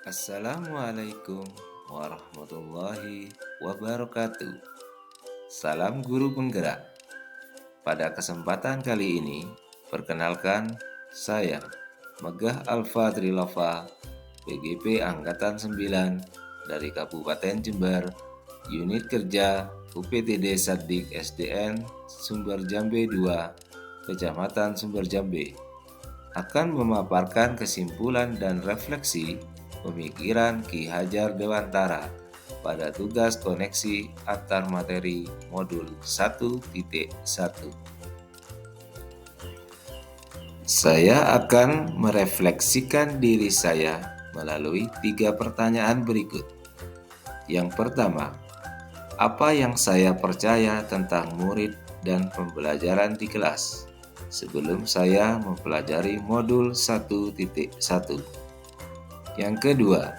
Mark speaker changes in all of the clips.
Speaker 1: Assalamualaikum warahmatullahi wabarakatuh. Salam guru penggerak. Pada kesempatan kali ini, perkenalkan saya Megah Alfa Trilova, PGP Angkatan 9 dari Kabupaten Jember, Unit Kerja UPTD Sadik SDN Sumber Jambe 2, Kecamatan Sumber Jambe, akan memaparkan kesimpulan dan refleksi pemikiran Ki Hajar Dewantara pada tugas koneksi antar materi modul 1.1. Saya akan merefleksikan diri saya melalui 3 pertanyaan berikut. Yang pertama, apa yang saya percaya tentang murid dan pembelajaran di kelas sebelum saya mempelajari modul 1.1? Yang kedua,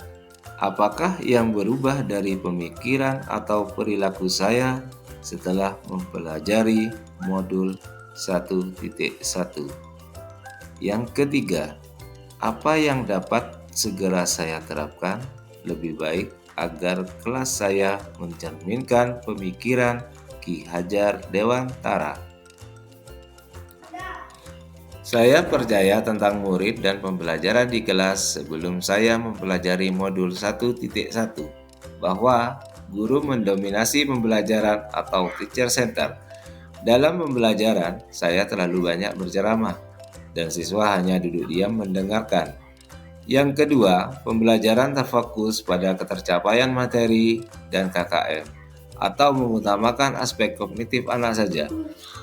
Speaker 1: apakah yang berubah dari pemikiran atau perilaku saya setelah mempelajari modul 1.1? Yang ketiga, apa yang dapat segera saya terapkan lebih baik agar kelas saya mencerminkan pemikiran Ki Hajar Dewantara? Saya percaya tentang murid dan pembelajaran di kelas sebelum saya mempelajari modul 1.1 bahwa guru mendominasi pembelajaran atau teacher center. Dalam pembelajaran, saya terlalu banyak berceramah dan siswa hanya duduk diam mendengarkan. Yang kedua, pembelajaran terfokus pada ketercapaian materi dan KKM atau mengutamakan aspek kognitif anak saja.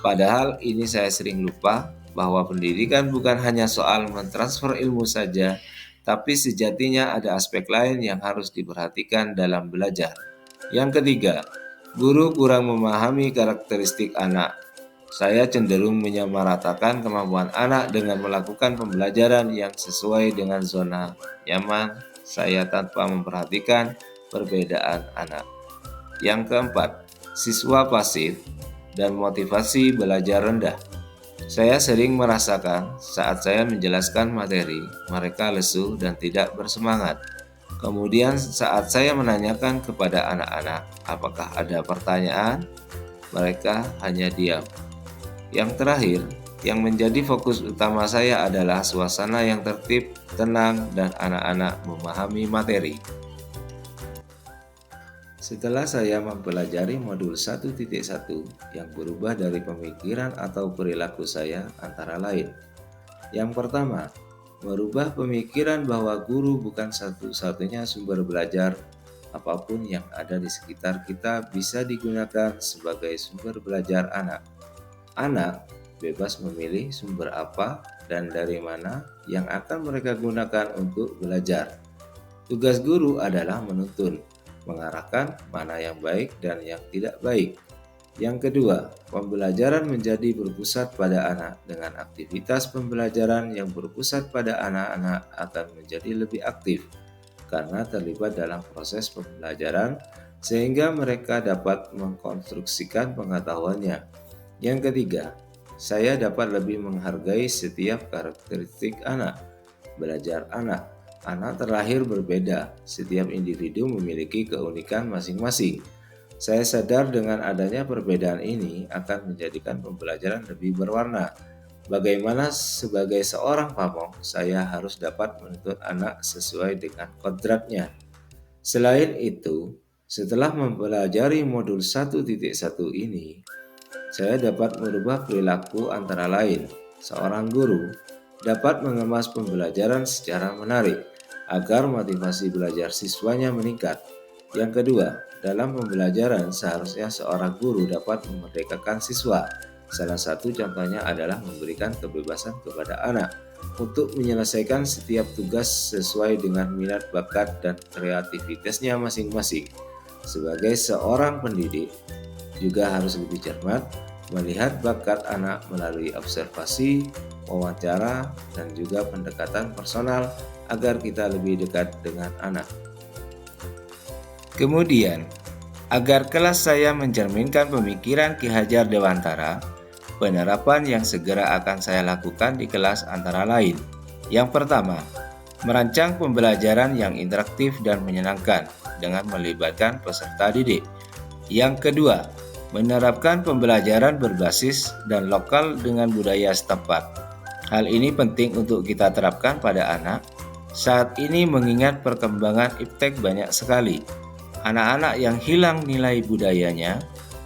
Speaker 1: Padahal ini saya sering lupa bahwa pendidikan bukan hanya soal mentransfer ilmu saja, tapi sejatinya ada aspek lain yang harus diperhatikan dalam belajar. Yang ketiga, guru kurang memahami karakteristik anak. Saya cenderung menyamaratakan kemampuan anak dengan melakukan pembelajaran yang sesuai dengan zona nyaman saya tanpa memperhatikan perbedaan anak. Yang keempat, siswa pasif dan motivasi belajar rendah. Saya sering merasakan saat saya menjelaskan materi, mereka lesu dan tidak bersemangat. Kemudian saat saya menanyakan kepada anak-anak apakah ada pertanyaan, mereka hanya diam. Yang terakhir, yang menjadi fokus utama saya adalah suasana yang tertib, tenang, dan anak-anak memahami materi. Setelah saya mempelajari modul 1.1 yang berubah dari pemikiran atau perilaku saya antara lain. Yang pertama, merubah pemikiran bahwa guru bukan satu-satunya sumber belajar. Apapun yang ada di sekitar kita bisa digunakan sebagai sumber belajar anak. Anak bebas memilih sumber apa dan dari mana yang akan mereka gunakan untuk belajar. Tugas guru adalah menuntun, mengarahkan mana yang baik dan yang tidak baik. Yang kedua, pembelajaran menjadi berpusat pada anak. Dengan aktivitas pembelajaran yang berpusat pada anak-anak akan menjadi lebih aktif karena terlibat dalam proses pembelajaran sehingga mereka dapat mengkonstruksikan pengetahuannya. Yang ketiga, saya dapat lebih menghargai setiap karakteristik anak. Belajar anak. Anak terlahir berbeda, setiap individu memiliki keunikan masing-masing. Saya sadar dengan adanya perbedaan ini akan menjadikan pembelajaran lebih berwarna. Bagaimana sebagai seorang pamong, saya harus dapat menuntut anak sesuai dengan kodratnya. Selain itu, setelah mempelajari modul 1.1 ini, saya dapat merubah perilaku antara lain. Seorang guru dapat mengemas pembelajaran secara menarik agar motivasi belajar siswanya meningkat. Yang kedua, dalam pembelajaran seharusnya seorang guru dapat memerdekakan siswa. Salah satu contohnya adalah memberikan kebebasan kepada anak untuk menyelesaikan setiap tugas sesuai dengan minat, bakat, dan kreativitasnya masing-masing. Sebagai seorang pendidik, juga harus lebih cermat melihat bakat anak melalui observasi, wawancara, dan juga pendekatan personal agar kita lebih dekat dengan anak. Kemudian, agar kelas saya mencerminkan pemikiran Ki Hajar Dewantara, penerapan yang segera akan saya lakukan di kelas antara lain. Yang pertama, Merancang pembelajaran yang interaktif dan menyenangkan dengan melibatkan peserta didik. Yang kedua, menerapkan pembelajaran berbasis dan lokal dengan budaya setempat. Hal ini penting untuk kita terapkan pada anak saat ini mengingat perkembangan iptek banyak sekali. Anak-anak yang hilang nilai budayanya,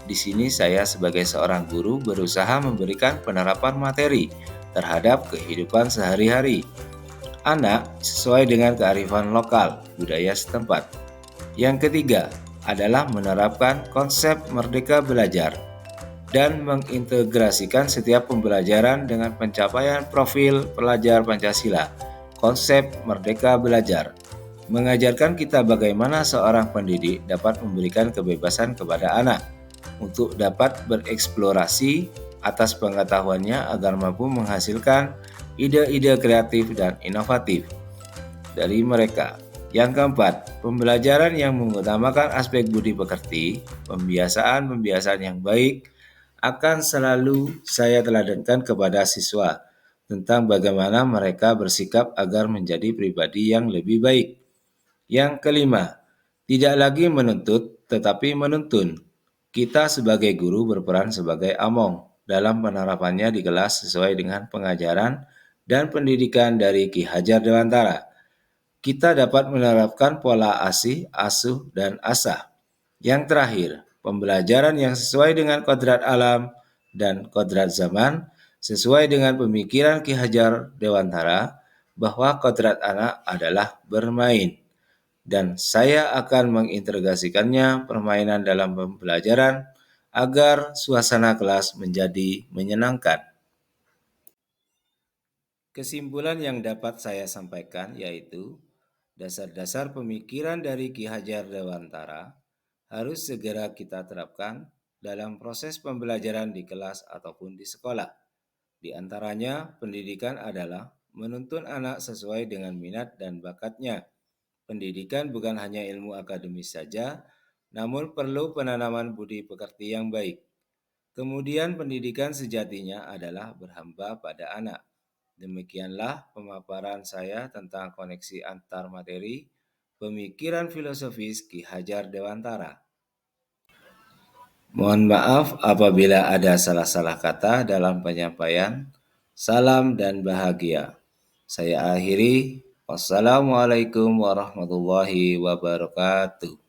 Speaker 1: di sini saya sebagai seorang guru berusaha memberikan penerapan materi terhadap kehidupan sehari-hari anak sesuai dengan kearifan lokal budaya setempat. Yang ketiga adalah menerapkan konsep merdeka belajar dan mengintegrasikan setiap pembelajaran dengan pencapaian profil pelajar Pancasila. Konsep merdeka belajar mengajarkan kita bagaimana seorang pendidik dapat memberikan kebebasan kepada anak untuk dapat bereksplorasi atas pengetahuannya agar mampu menghasilkan ide-ide kreatif dan inovatif dari mereka. Yang keempat, pembelajaran yang mengutamakan aspek budi pekerti, pembiasaan-pembiasaan yang baik akan selalu saya teladankan kepada siswa tentang bagaimana mereka bersikap agar menjadi pribadi yang lebih baik. Yang kelima, tidak lagi menuntut tetapi menuntun. Kita sebagai guru berperan sebagai among dalam penerapannya di kelas sesuai dengan pengajaran dan pendidikan dari Ki Hajar Dewantara. Kita dapat menerapkan pola asih, asuh, dan asah. Yang terakhir, pembelajaran yang sesuai dengan kodrat alam dan kodrat zaman sesuai dengan pemikiran Ki Hajar Dewantara bahwa kodrat anak adalah bermain dan saya akan mengintegrasikannya permainan dalam pembelajaran agar suasana kelas menjadi menyenangkan. Kesimpulan yang dapat saya sampaikan yaitu dasar-dasar pemikiran dari Ki Hajar Dewantara harus segera kita terapkan dalam proses pembelajaran di kelas ataupun di sekolah. Di antaranya, pendidikan adalah menuntun anak sesuai dengan minat dan bakatnya. Pendidikan bukan hanya ilmu akademis saja, namun perlu penanaman budi pekerti yang baik. Kemudian pendidikan sejatinya adalah berhamba pada anak. Demikianlah pemaparan saya tentang koneksi antar materi, pemikiran filosofis Ki Hajar Dewantara. Mohon maaf apabila ada salah-salah kata dalam penyampaian. Salam dan bahagia. Saya akhiri. Wassalamualaikum warahmatullahi wabarakatuh.